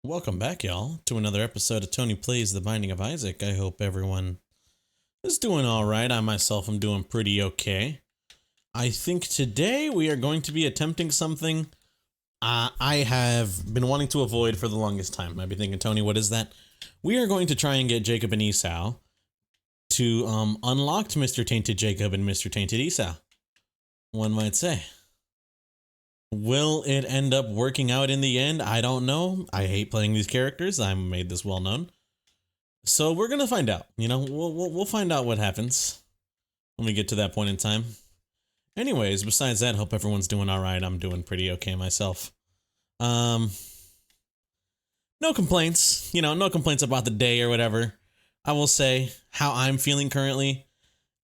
Welcome back, y'all, to another episode of Tony Plays The Binding of Isaac. I hope everyone is doing all right. I myself am doing pretty okay. I think today we are going to be attempting something I have been wanting to avoid for the longest time. I've been thinking, Tony, what is that? We are going to try and get Jacob and Esau to unlock Mr. Tainted Jacob and Mr. Tainted Esau, one might say. Will it end up working out in the end? I don't know. I hate playing these characters. I made this well known. So we're gonna find out. You know, we'll find out what happens when we get to that point in time. Anyways, besides that, hope everyone's doing all right. I'm doing pretty okay myself. No complaints. You know, no complaints about the day or whatever. I will say how I'm feeling currently.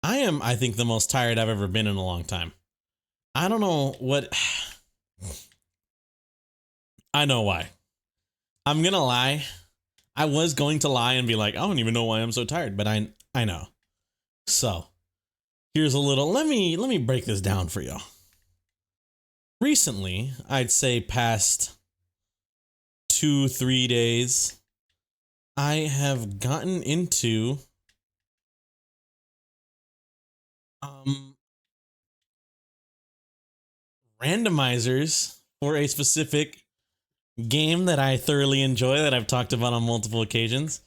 I think, the most tired I've ever been in a long time. I don't know what. I know why. I'm gonna lie. I was going to lie and be like, I don't even know why I'm so tired, but I know. So, here's a little, let me break this down for y'all. Recently, I'd say past 2-3 days, I have gotten into randomizers for a specific game that I thoroughly enjoy, that I've talked about on multiple occasions.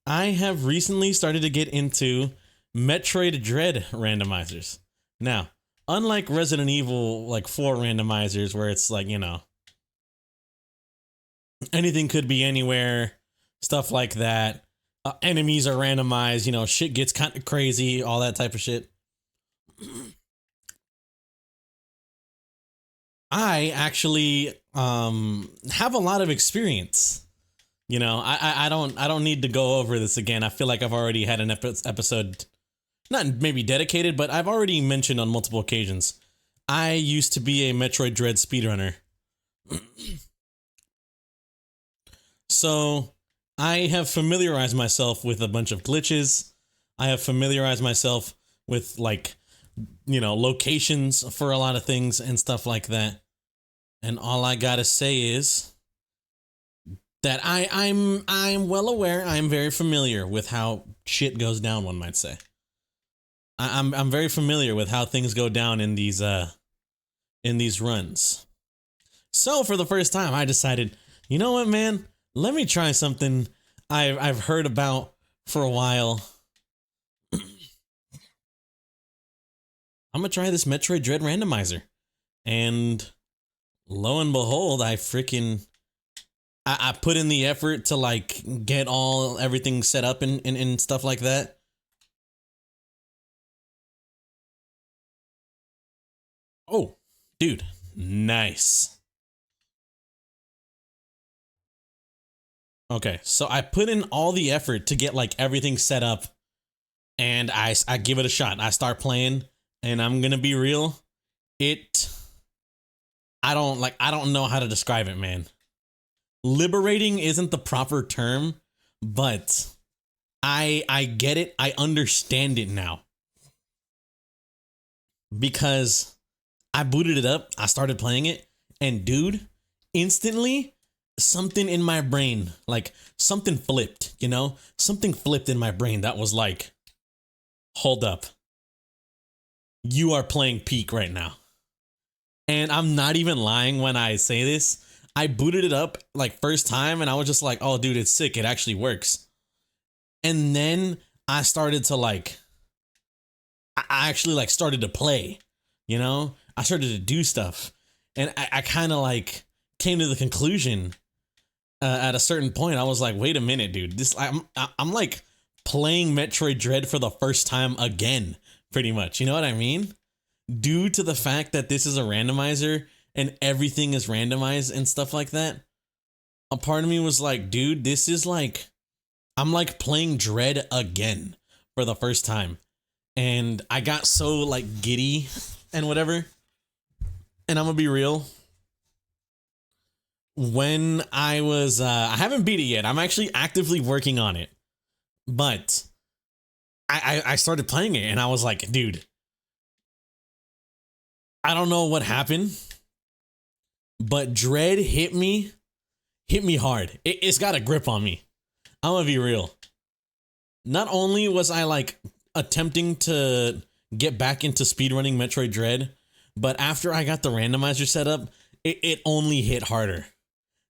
I have recently started to get into Metroid Dread randomizers. Now, unlike Resident Evil like 4 randomizers where it's like, you know, anything could be anywhere, stuff like that. Enemies are randomized, you know, shit gets kind of crazy, all that type of shit. I actually have a lot of experience. You know, I don't need to go over this again. I feel like I've already had an episode, not maybe dedicated, but I've already mentioned on multiple occasions. I used to be a Metroid Dread speedrunner. So I have familiarized myself with a bunch of glitches. I have familiarized myself with, like, you know, locations for a lot of things and stuff like that. And all I gotta say is that I'm well aware, I'm very familiar with how shit goes down, one might say. I'm very familiar with how things go down in these runs. So for the first time I decided, you know what, man? Let me try something I've heard about for a while. I'm gonna try this Metroid Dread randomizer. And lo and behold, I put in the effort to, like, get everything set up and stuff like that. Oh, dude, nice. Okay, so I put in all the effort to get, like, everything set up, and I give it a shot. I start playing, and I'm gonna be real. I don't know how to describe it, man. Liberating isn't the proper term, but I get it. I understand it now. Because I booted it up, I started playing it, and dude, instantly something in my brain, like, something flipped, you know? Something flipped in my brain that was like, hold up. You are playing peak right now. And I'm not even lying when I say this. I booted it up, like, first time, and I was just like, oh, dude, it's sick. It actually works. And then I started to, like, I actually, like, started to play, you know? I started to do stuff. And I kind of, like, came to the conclusion at a certain point. I was like, wait a minute, dude. I'm like playing Metroid Dread for the first time again, pretty much. You know what I mean? Due to the fact that this is a randomizer and everything is randomized and stuff like that, a part of me was like, dude, this is like, I'm like playing Dread again for the first time. And I got so, like, giddy and whatever. And I'm gonna be real. When I was, I haven't beat it yet. I'm actually actively working on it. But I started playing it and I was like, dude, I don't know what happened, but Dread hit me hit me hard. It's got a grip on me. I'm gonna be real. Not only was I like attempting to get back into speedrunning Metroid Dread, but after I got the randomizer set up, it only hit harder.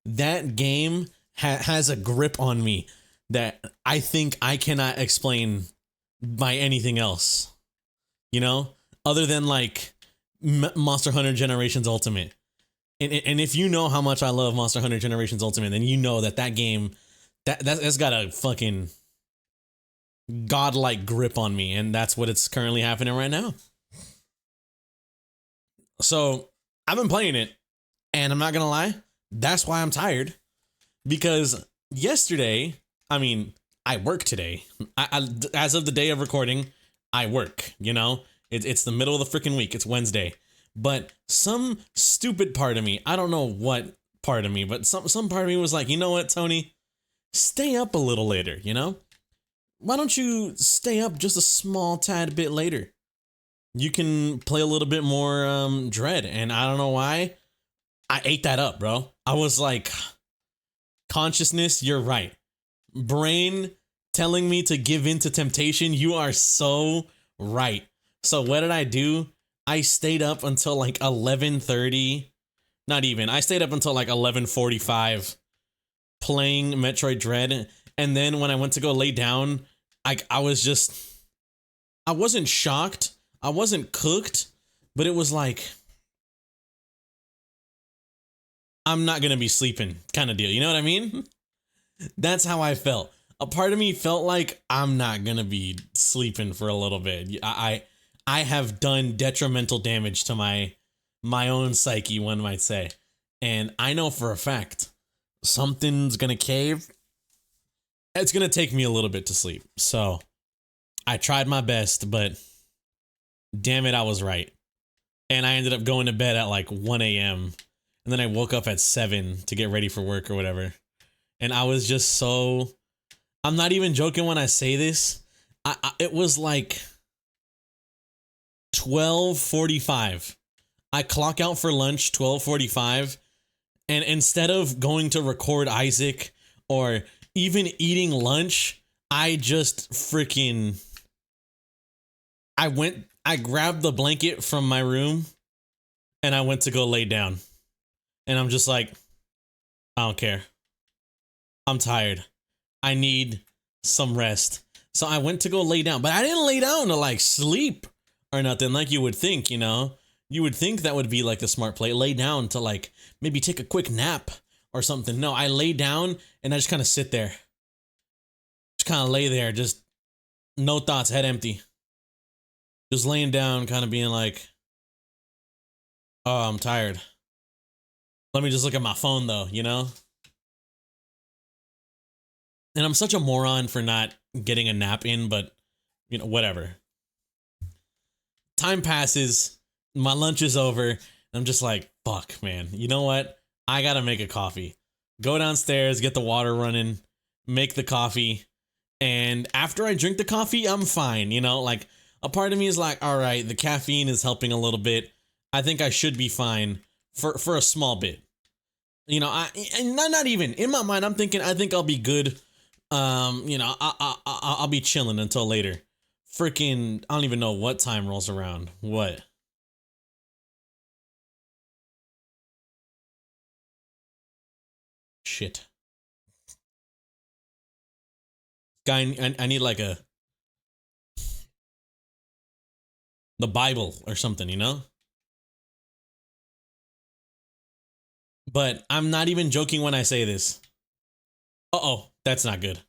That game has a grip on me that I think I cannot explain by anything else. You know, other than like Monster Hunter Generations Ultimate. And if you know how much I love Monster Hunter Generations Ultimate, then you know that game that's got a fucking godlike grip on me, and that's what it's currently happening right now. So I've been playing it, and I'm not gonna lie, that's why I'm tired. Because yesterday, I mean, I work today. I as of the day of recording, I work. You know, it's the middle of the freaking week. It's Wednesday, but some stupid part of me, I don't know what part of me, but some part of me was like, you know what, Tony, stay up a little later. You know, why don't you stay up just a small tad bit later? You can play a little bit more Dread, and I don't know why I ate that up, bro. I was like, consciousness, you're right. Brain telling me to give in to temptation, you are so right. So what did I do? I stayed up until like 11:30. Not even. I stayed up until like 11:45 playing Metroid Dread, and then when I went to go lay down, I wasn't shocked. I wasn't cooked, but it was like, I'm not going to be sleeping kind of deal. You know what I mean? That's how I felt. A part of me felt like I'm not going to be sleeping for a little bit. I have done detrimental damage to my own psyche, one might say. And I know for a fact something's going to cave. It's going to take me a little bit to sleep. So I tried my best, but damn it, I was right. And I ended up going to bed at like 1 a.m. And then I woke up at 7 to get ready for work or whatever. And I was just so... I'm not even joking when I say this. It was like 12:45. I clock out for lunch 12:45. And instead of going to record Isaac or even eating lunch, I just freaking... I grabbed the blanket from my room and I went to go lay down. And I'm just like, I don't care. I'm tired. I need some rest. So I went to go lay down, but I didn't lay down to like sleep or nothing like you would think, you know? You would think that would be like the smart play. Lay down to like maybe take a quick nap or something. No, I lay down and I just kind of sit there. Just kind of lay there, just no thoughts, head empty. Just laying down, kind of being like, oh, I'm tired. Let me just look at my phone though, you know? And I'm such a moron for not getting a nap in, but, you know, whatever. Time passes, my lunch is over, and I'm just like, fuck, man. You know what? I gotta make a coffee. Go downstairs, get the water running, make the coffee, and after I drink the coffee, I'm fine, you know? Like, a part of me is like, all right, the caffeine is helping a little bit. I think I should be fine for a small bit. You know, not even in my mind. I'm thinking I think I'll be good. You know, I'll be chilling until later. Freaking, I don't even know what time rolls around. What? Shit. Guy, I need like the Bible or something, you know? But I'm not even joking when I say this. Uh-oh, that's not good.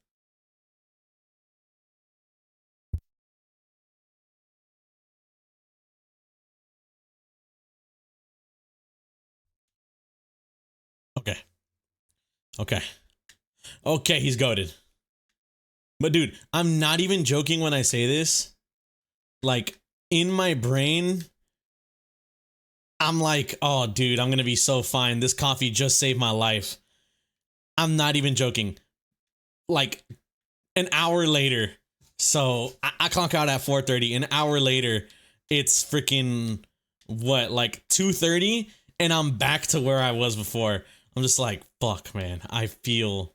Okay. Okay. Okay, he's goated. But dude, I'm not even joking when I say this. Like, in my brain, I'm like, oh, dude, I'm gonna be so fine. This coffee just saved my life. I'm not even joking. Like, an hour later, so I clock out at 4:30. An hour later, it's freaking, what, like 2:30? And I'm back to where I was before. I'm just like, fuck, man. I feel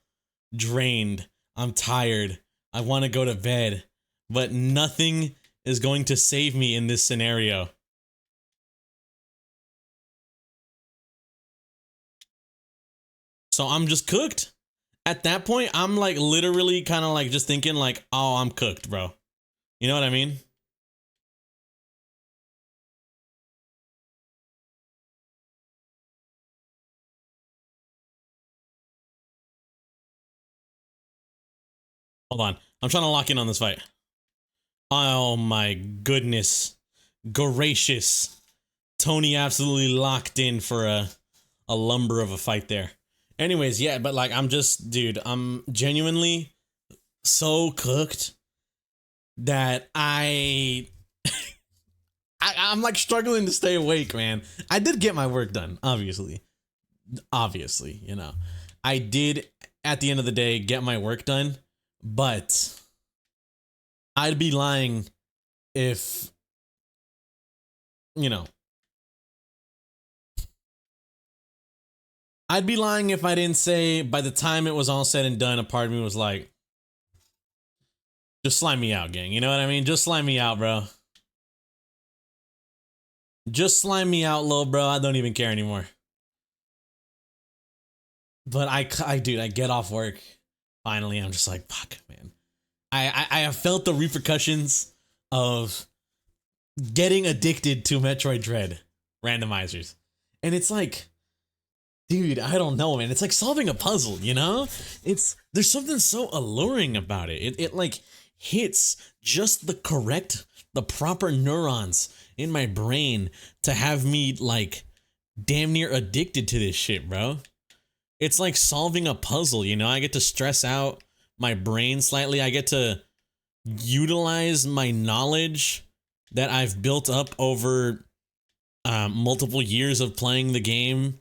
drained. I'm tired. I want to go to bed, but nothing is going to save me in this scenario. So I'm just cooked. At that point, I'm like literally kind of like just thinking like, oh, I'm cooked, bro. You know what I mean? Hold on. I'm trying to lock in on this fight. Oh my goodness. Gracious. Tony absolutely locked in for a lumber of a fight there. Anyways, yeah, but like I'm just, dude, I'm genuinely so cooked that I'm like struggling to stay awake, man. I did get my work done, obviously. Obviously, you know. I did at the end of the day get my work done, but I'd be lying if, you know, I'd be lying if I didn't say by the time it was all said and done, a part of me was like, just slime me out, gang. You know what I mean? Just slime me out, bro. Just slime me out, little bro. I don't even care anymore. But dude, I get off work. Finally, I'm just like, fuck, man. I have felt the repercussions of getting addicted to Metroid Dread randomizers. And it's like, dude, I don't know, man. It's like solving a puzzle, you know? There's something so alluring about it. It like hits just the proper neurons in my brain to have me like damn near addicted to this shit, bro. It's like solving a puzzle, you know? I get to stress out my brain slightly. I get to utilize my knowledge that I've built up over multiple years of playing the game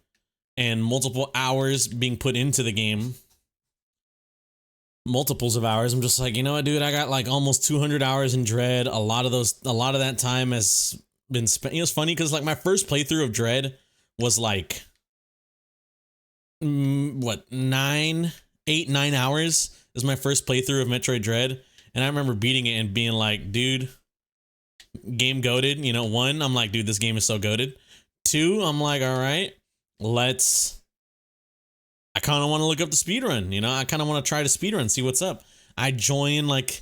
and multiple hours being put into the game. Multiples of hours. I'm just like, you know what, dude? I got like almost 200 hours in Dread. A lot of that time has been spent. You know, it's funny because like my first playthrough of Dread was like, what, 9 hours is my first playthrough of Metroid Dread. And I remember beating it and being like, dude, game goated. You know, 1, I'm like, dude, this game is so goated. 2, I'm like, all right, I kind of want to look up the speedrun, you know? I kind of want to try to speedrun, see what's up. I join like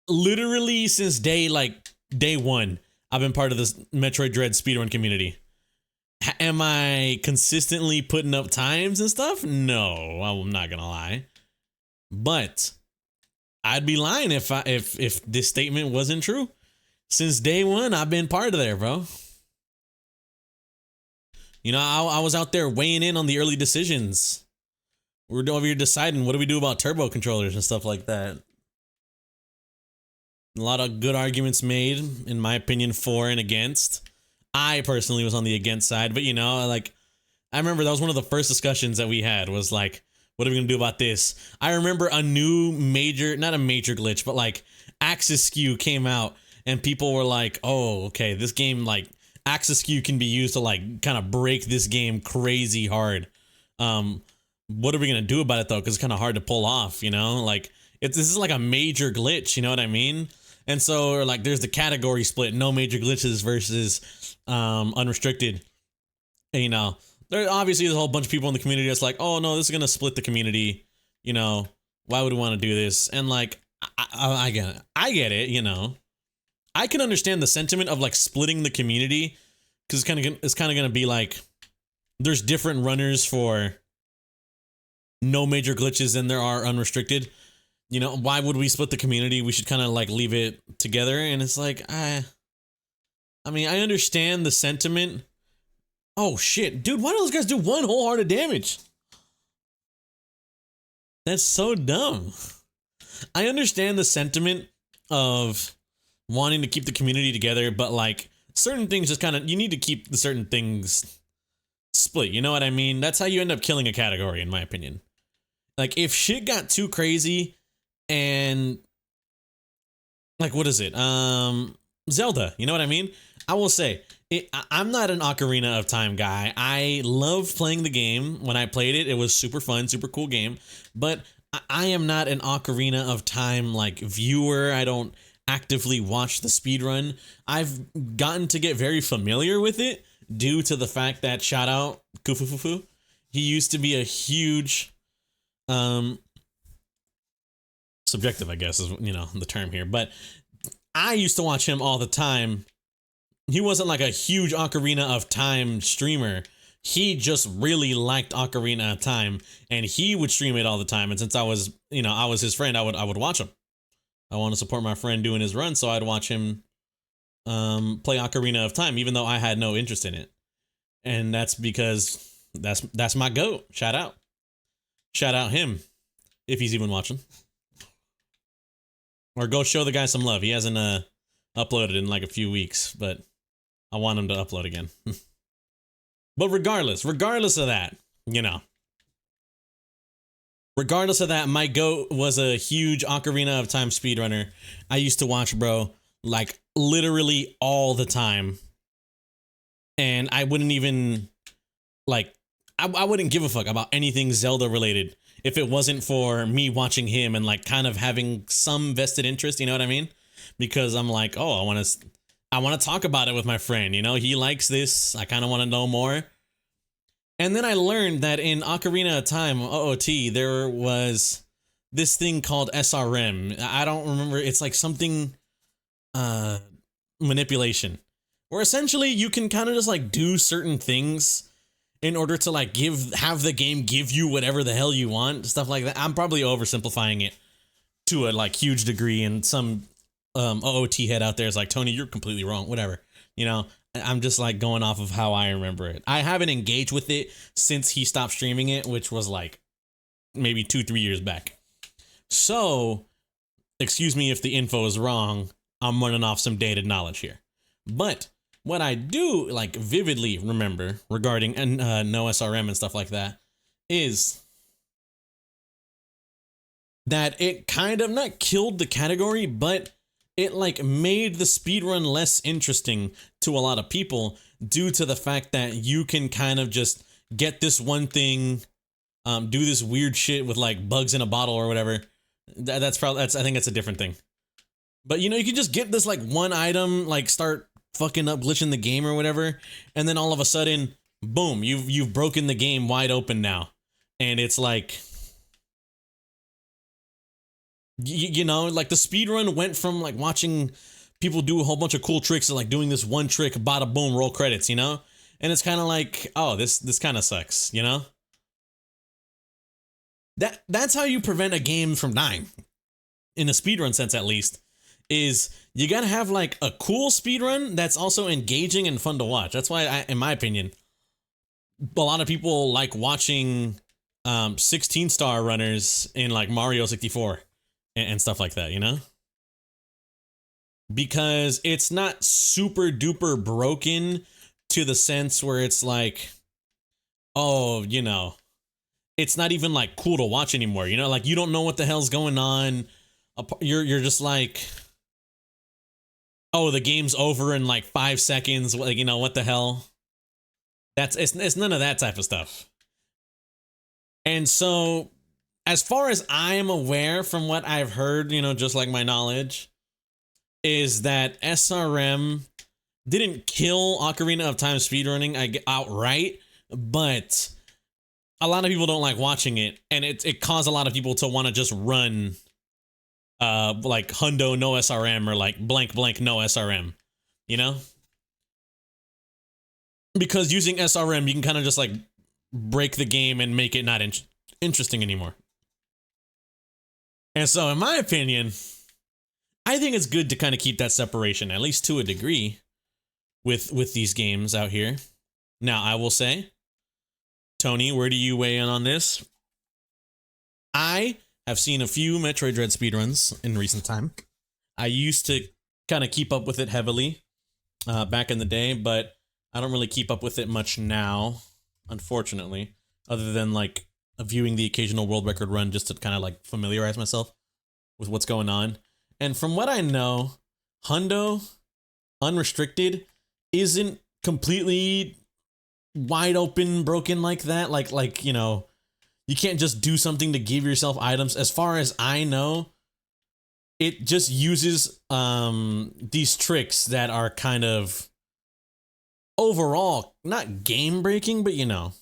literally since day 1, I've been part of this Metroid Dread speedrun community. Am I consistently putting up times and stuff? No, I'm not gonna lie. But I'd be lying if this statement wasn't true. Since day 1, I've been part of there, bro. You know, I was out there weighing in on the early decisions. We're over here deciding what do we do about turbo controllers and stuff like that. A lot of good arguments made, in my opinion, for and against. I personally was on the against side, but you know, like, I remember that was one of the first discussions that we had was like, what are we gonna do about this? I remember a new major, not a major glitch, but like axis skew came out and people were like, oh, okay, this game, like, axis skew can be used to like kind of break this game crazy hard. What are we gonna do about it though? Because it's kind of hard to pull off, you know? Like, this is like a major glitch, you know what I mean? And so, like, there's the category split: no major glitches versus unrestricted. And, you know, there obviously there's a whole bunch of people in the community that's like, oh no, this is gonna split the community. You know, why would we want to do this? And like, I get it. You know, I can understand the sentiment of like splitting the community because it's kind of gonna be like there's different runners for no major glitches than there are unrestricted. You know, why would we split the community? We should kind of like leave it together. And it's like, I mean, I understand the sentiment. Oh shit, dude, why do those guys do 1 whole heart of damage? That's so dumb. I understand the sentiment of wanting to keep the community together, but like certain things just kind of, you need to keep the certain things split. You know what I mean? That's how you end up killing a category, in my opinion. Like, if shit got too crazy and like, what is it? Zelda, you know what I mean? I will say, I'm not an Ocarina of Time guy. I loved playing the game. When I played it, it was super fun, super cool game. But I am not an Ocarina of Time like viewer. I don't actively watch the speed run. I've gotten to get very familiar with it due to the fact that, shout out Kufufufu, he used to be a huge subjective, I guess is, you know, the term here, but I used to watch him all the time. He wasn't like a huge Ocarina of Time streamer. He just really liked Ocarina of Time, and he would stream it all the time. And since I was, you know, I was his friend, I would watch him. I want to support my friend doing his run, so I'd watch him play Ocarina of Time, even though I had no interest in it. And that's because that's my goat. Shout out him if he's even watching. Or go show the guy some love. He hasn't uploaded in like a few weeks, but I want him to upload again. But regardless of that, you know, regardless of that, my goat was a huge Ocarina of Time speedrunner. I used to watch, bro, like literally all the time. And I wouldn't even, like, I wouldn't give a fuck about anything Zelda related if it wasn't for me watching him and like kind of having some vested interest, you know what I mean? Because I'm like, oh, I want to talk about it with my friend, you know? He likes this. I kind of want to know more. And then I learned that in Ocarina of Time, OOT, there was this thing called SRM. I don't remember. It's like something manipulation, where essentially you can kind of just like do certain things in order to like have the game give you whatever the hell you want, stuff like that. I'm probably oversimplifying it to a like huge degree, and some OOT head out there is like, Tony, you're completely wrong, whatever, you know. I'm just like going off of how I remember it. I haven't engaged with it since he stopped streaming it, which was like maybe 2-3 years back. So excuse me if the info is wrong. I'm running off some dated knowledge here. But what I do like vividly remember regarding no SRM and stuff like that is that it kind of not killed the category, but it like made the speedrun less interesting to a lot of people due to the fact that you can kind of just get this one thing, do this weird shit with like bugs in a bottle or whatever. I think that's a different thing. But you know, you can just get this like one item, like start fucking up, glitching the game or whatever, and then all of a sudden, boom, you've broken the game wide open now. And it's like, you know, like the speedrun went from like watching people do a whole bunch of cool tricks to like doing this one trick, bada boom, roll credits, you know? And it's kind of like, oh, this kind of sucks, you know? That's how you prevent a game from dying, in a speedrun sense at least, is you gotta have like a cool speedrun that's also engaging and fun to watch. That's why, in my opinion, a lot of people like watching 16-star runners in like Mario 64 and stuff like that, you know? Because it's not super duper broken to the sense where it's like, oh, you know, it's not even like cool to watch anymore, you know? Like you don't know what the hell's going on. You're just like, oh, the game's over in like 5 seconds. Like, you know, what the hell? It's none of that type of stuff. And so, as far as I'm aware from what I've heard, you know, just like my knowledge, is that SRM didn't kill Ocarina of Time speedrunning outright, but a lot of people don't like watching it, and it caused a lot of people to want to just run like Hundo no SRM or like blank blank no SRM, you know? Because using SRM, you can kind of just like break the game and make it not interesting anymore. And so, in my opinion, I think it's good to kind of keep that separation, at least to a degree, with these games out here. Now, I will say, Tony, where do you weigh in on this? I have seen a few Metroid Dread speedruns in recent time. I used to kind of keep up with it heavily back in the day, but I don't really keep up with it much now, unfortunately, other than like viewing the occasional world record run just to kind of like familiarize myself with what's going on. And from what I know, Hundo Unrestricted isn't completely wide open broken like that. Like, you know, you can't just do something to give yourself items. As far as I know, it just uses these tricks that are kind of overall not game breaking, but you know,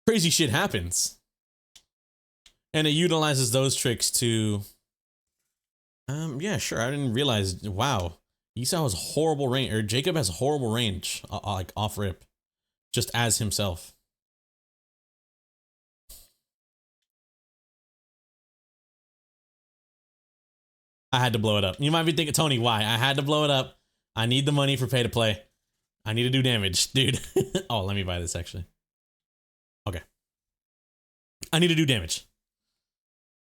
crazy shit happens. And it utilizes those tricks to yeah, sure. I didn't realize. Wow. Esau has horrible range, or Jacob has horrible range, like off rip, just as himself. I had to blow it up. You might be thinking, Tony, why? I had to blow it up. I need the money for pay to play. I need to do damage, dude. Oh, let me buy this actually. Okay. I need to do damage.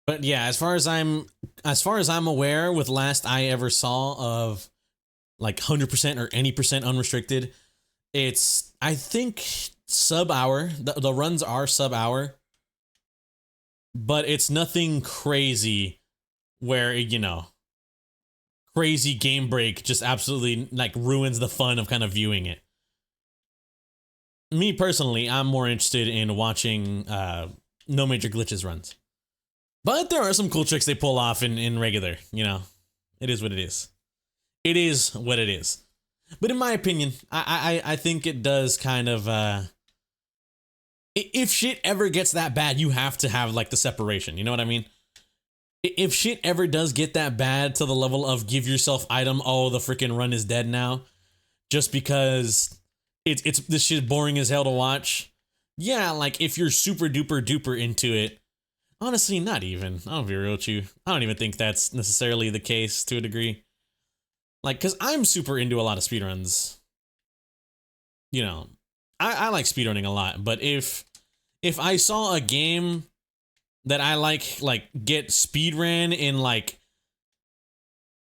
But yeah, as far as I'm aware, with last I ever saw of like 100% or any percent unrestricted, it's I think sub hour. The runs are sub hour, but it's nothing crazy where, you know, crazy game break just absolutely like ruins the fun of kind of viewing it. Me personally, I'm more interested in watching no major glitches runs. But there are some cool tricks they pull off in regular, you know. It is what it is. It is what it is. But in my opinion, I think it does kind of if shit ever gets that bad, you have to have like the separation, you know what I mean? If shit ever does get that bad to the level of give yourself item, oh, the freaking run is dead now, just because it's this shit boring as hell to watch. Yeah, like if you're super duper duper into it, honestly, not even. I'll be real with you. I don't even think that's necessarily the case to a degree. Like, cause I'm super into a lot of speedruns. You know, I like speedrunning a lot, but if I saw a game that I like get speedran in like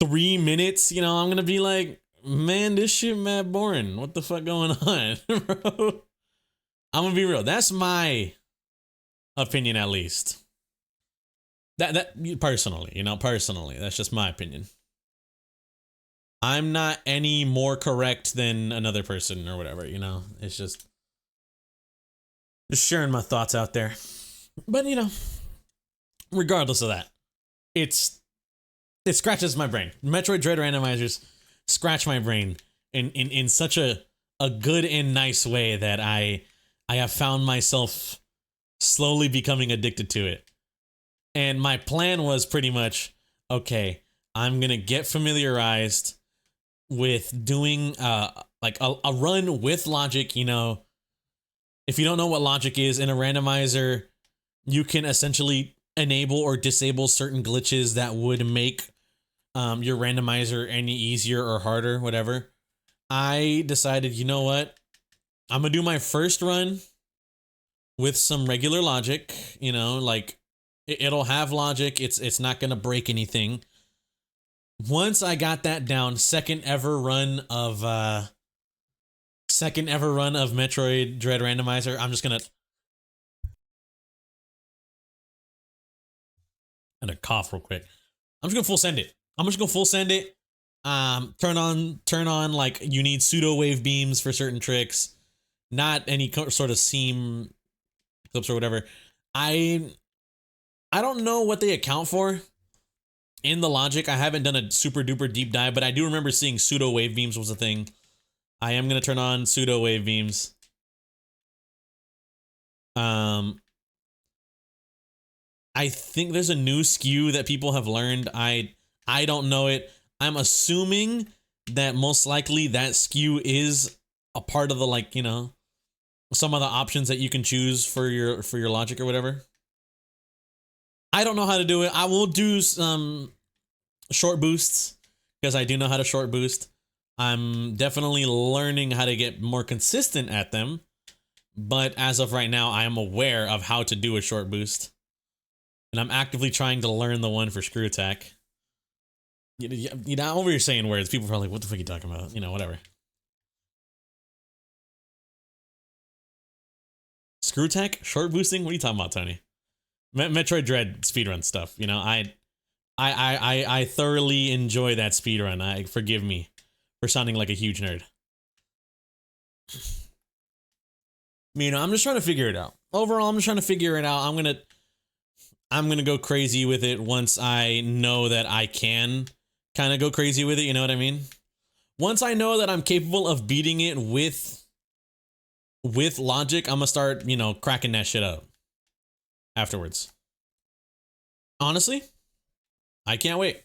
3 minutes, you know, I'm gonna be like, man, this shit mad boring. What the fuck going on, bro? I'm gonna be real. That's my opinion, at least. That personally, you know, personally, that's just my opinion. I'm not any more correct than another person or whatever, you know. It's just sharing my thoughts out there. But you know, regardless of that, it scratches my brain. Metroid Dread randomizers scratch my brain in such a good and nice way that I have found myself slowly becoming addicted to it. And my plan was pretty much, okay, I'm gonna get familiarized with doing like a run with logic. You know, if you don't know what logic is in a randomizer, you can essentially enable or disable certain glitches that would make your randomizer any easier or harder, whatever. I decided, you know what? I'm gonna do my first run with some regular logic, you know, like it'll have logic. It's not gonna break anything. Once I got that down, second ever run of Metroid Dread randomizer, I'm just gonna cough real quick. I'm just gonna full send it. I'm just gonna full send it. Turn on like you need pseudo wave beams for certain tricks, not any sort of seam clips or whatever. I don't know what they account for in the logic. I haven't done a super duper deep dive, but I do remember seeing pseudo wave beams was a thing. I am gonna turn on pseudo wave beams. I think there's a new skew that people have learned. I don't know it. I'm assuming that most likely that skew is a part of the, like, you know, some of the options that you can choose for your logic or whatever. I don't know how to do it. I will do some short boosts because I do know how to short boost. I'm definitely learning how to get more consistent at them. But as of right now, I am aware of how to do a short boost. And I'm actively trying to learn the one for screw attack. You know, over here saying words, people are probably like, what the fuck are you talking about? You know, whatever. Screw attack? Short boosting? What are you talking about, Tony? Metroid Dread speedrun stuff. You know, I thoroughly enjoy that speedrun. Forgive me for sounding like a huge nerd. You know, I'm just trying to figure it out. Overall, I'm just trying to figure it out. I'm gonna go crazy with it once I know that I can kind of go crazy with it. You know what I mean? Once I know that I'm capable of beating it with logic, I'm gonna start, you know, cracking that shit up afterwards. Honestly, I can't wait.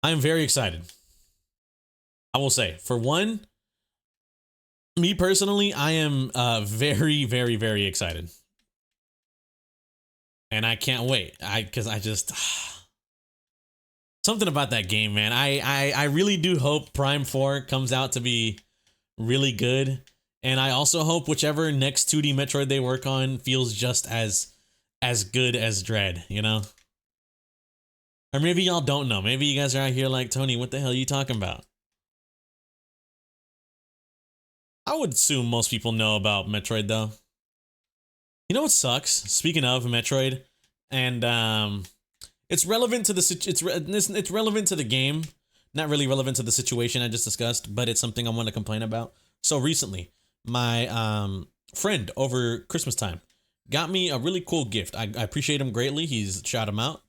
I'm very excited. I will say, for one, me personally, I am very, very, very excited. And I can't wait. Because I just something about that game, man. I really do hope Prime 4 comes out to be really good. And I also hope whichever next 2D Metroid they work on feels just as good as Dread, you know? Or maybe y'all don't know. Maybe you guys are out here like, Tony, what the hell are you talking about? I would assume most people know about Metroid, though. You know what sucks? Speaking of Metroid, and it's relevant to the it's relevant to the game, not really relevant to the situation I just discussed, but it's something I want to complain about. So recently, my friend over Christmas time got me a really cool gift. I appreciate him greatly. He's shout him out.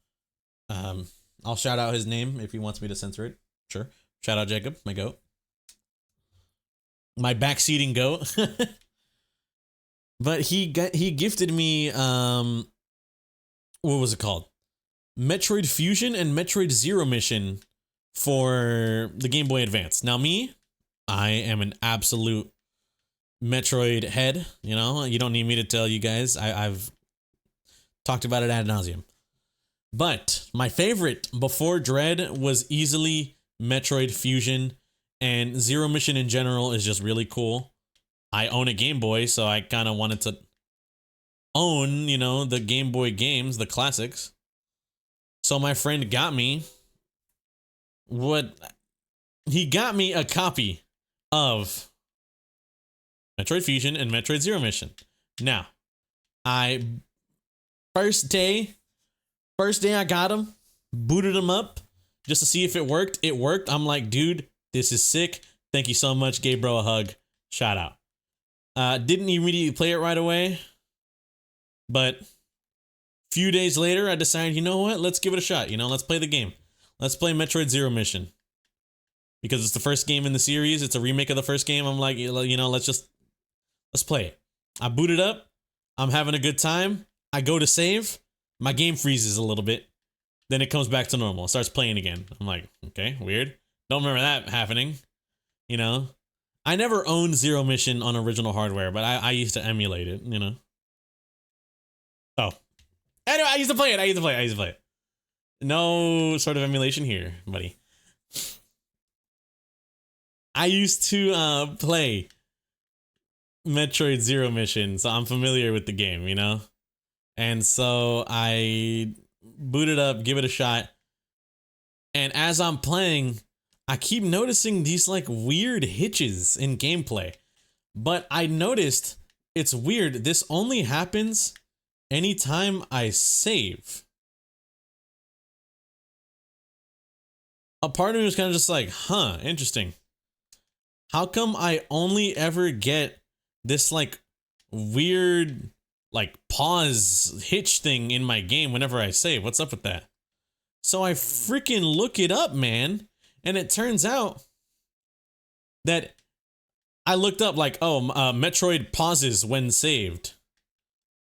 I'll shout out his name if he wants me to censor it. Sure. Shout out Jacob, my goat. My backseating goat. But he gifted me what was it called? Metroid Fusion and Metroid Zero Mission for the Game Boy Advance. Now me, I am an absolute Metroid head, you know? You don't need me to tell you guys. I've talked about it ad nauseum. But my favorite before Dread was easily Metroid Fusion, and Zero Mission in general is just really cool. I own a Game Boy, so I kind of wanted to own, you know, the Game Boy games, the classics. So my friend got me he got me a copy of Metroid Fusion and Metroid Zero Mission. Now, first day I got them, booted them up just to see if it worked. It worked. I'm like, dude, this is sick. Thank you so much. Gave bro a hug. Shout out. Didn't immediately play it right away, but a few days later, I decided, you know what? Let's give it a shot. You know, let's play the game. Let's play Metroid Zero Mission because it's the first game in the series. It's a remake of the first game. I'm like, you know, let's play it. I boot it up. I'm having a good time. I go to save. My game freezes a little bit. Then it comes back to normal. It starts playing again. I'm like, okay, weird. Don't remember that happening. You know, I never owned Zero Mission on original hardware, but I used to emulate it, you know. Oh. Anyway, I used to play it. No sort of emulation here, buddy. I used to play Metroid Zero Mission, so I'm familiar with the game, you know? And so I boot it up, give it a shot. And as I'm playing, I keep noticing these like weird hitches in gameplay. But I noticed it's weird. This only happens anytime I save. A part of me was kind of just like, huh, interesting. How come I only ever get this like weird like pause hitch thing in my game whenever I save? What's up with that? So I freaking look it up, man. And it turns out that I looked up like, Metroid pauses when saved.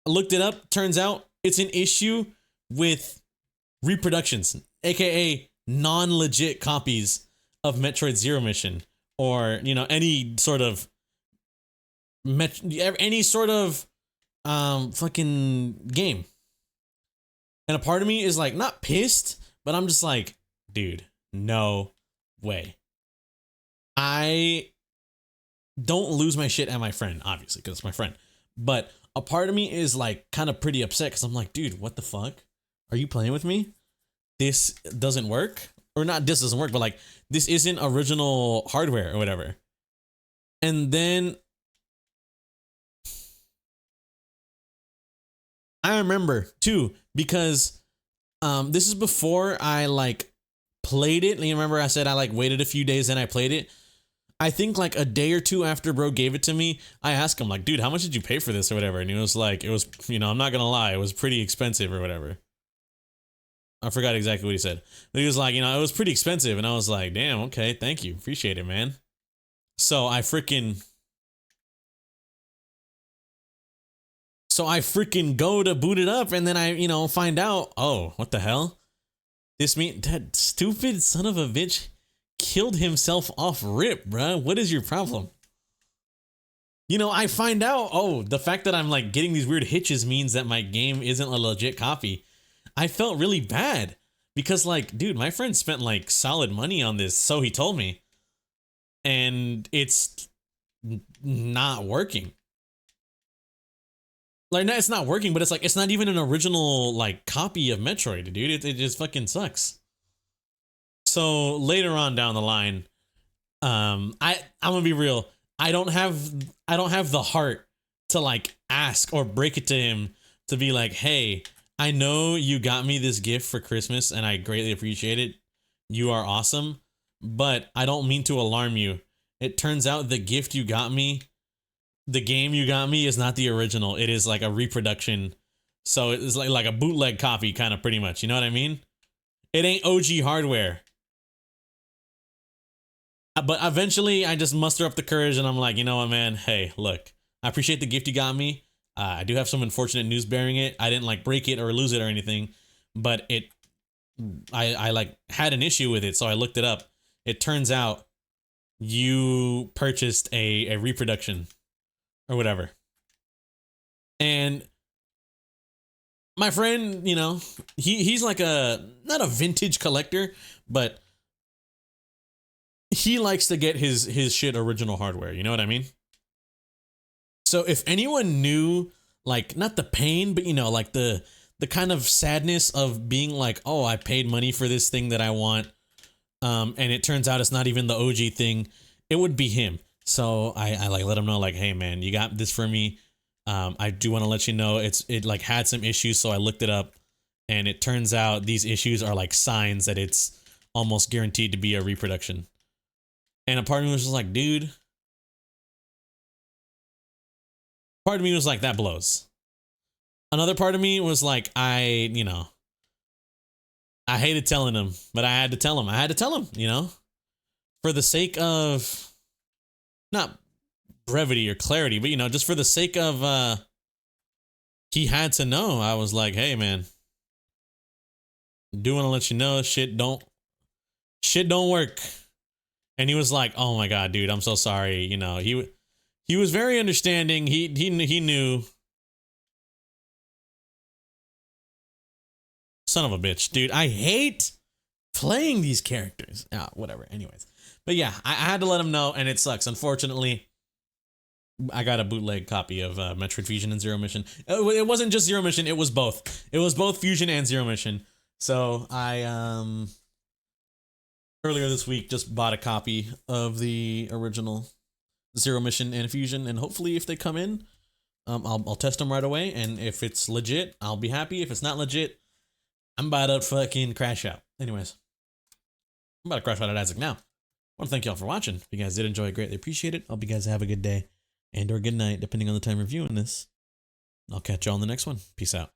I looked it up. Turns out it's an issue with reproductions, aka non-legit copies of Metroid Zero Mission, or, you know, any sort of fucking game. And a part of me is like not pissed, but I'm just like, dude, no way. I don't lose my shit at my friend, obviously, because it's my friend. But a part of me is like kind of pretty upset because I'm like, dude, what the fuck? Are you playing with me? This doesn't work. Or not this doesn't work, but like this isn't original hardware or whatever. And then I remember too, because this is before I like played it. And you remember I said I like waited a few days and I played it. I think like a day or two after bro gave it to me, I asked him like, dude, how much did you pay for this or whatever? And he was like, it was, you know, I'm not gonna lie, it was pretty expensive or whatever. I forgot exactly what he said, but he was like, you know, it was pretty expensive, and I was like, damn, okay, thank you, appreciate it, man. So I freaking go to boot it up, and then I, you know, find out, oh, what the hell? That stupid son of a bitch killed himself off rip, bruh. What is your problem? You know, I find out, oh, the fact that I'm like getting these weird hitches means that my game isn't a legit copy. I felt really bad because like, dude, my friend spent like solid money on this, so he told me, and it's not working. Like, no, it's not working, but it's like, it's not even an original like copy of Metroid, dude. It just fucking sucks. So later on down the line, I'm gonna be real. I don't have the heart to like ask or break it to him to be like, hey, I know you got me this gift for Christmas and I greatly appreciate it. You are awesome, but I don't mean to alarm you. It turns out the gift you got me, the game you got me, is not the original. It is like a reproduction. So it's like a bootleg copy, kind of, pretty much. You know what I mean? It ain't OG hardware. But eventually I just muster up the courage and I'm like, you know what, man? Hey, look, I appreciate the gift you got me. I do have some unfortunate news bearing it. I didn't like break it or lose it or anything, but I like had an issue with it. So I looked it up. It turns out you purchased a reproduction or whatever. And my friend, you know, he's like not a vintage collector, but he likes to get his shit original hardware. You know what I mean? So if anyone knew, like, not the pain, but, you know, like the kind of sadness of being like, oh, I paid money for this thing that I want, and it turns out it's not even the OG thing, it would be him. So I like let him know, like, hey man, you got this for me. I do want to let you know it like had some issues, so I looked it up, and it turns out these issues are like signs that it's almost guaranteed to be a reproduction. And a part of me was just like, dude. Part of me was like, that blows. Another part of me was like, you know, I hated telling him, but I had to tell him. I had to tell him, you know, for the sake of not brevity or clarity, but, you know, just for the sake of, he had to know. I was like, hey man, do want to let you know shit don't work. And he was like, oh my God, dude, I'm so sorry. You know, he was very understanding. He knew. Son of a bitch, dude. I hate playing these characters. Whatever. Anyways. But yeah, I had to let him know, and it sucks. Unfortunately, I got a bootleg copy of Metroid Fusion and Zero Mission. It wasn't just Zero Mission, it was both. It was both Fusion and Zero Mission. So I earlier this week just bought a copy of the original Zero Mission and Fusion, and hopefully if they come in, I'll test them right away, and if it's legit, I'll be happy. If it's not legit, I'm about to fucking crash out. Anyways, I'm about to crash out at Isaac now. I want to thank y'all for watching. If you guys did enjoy, I greatly appreciate it. I hope you guys have a good day and or good night, depending on the time reviewing this. I'll catch y'all on the next one. Peace out.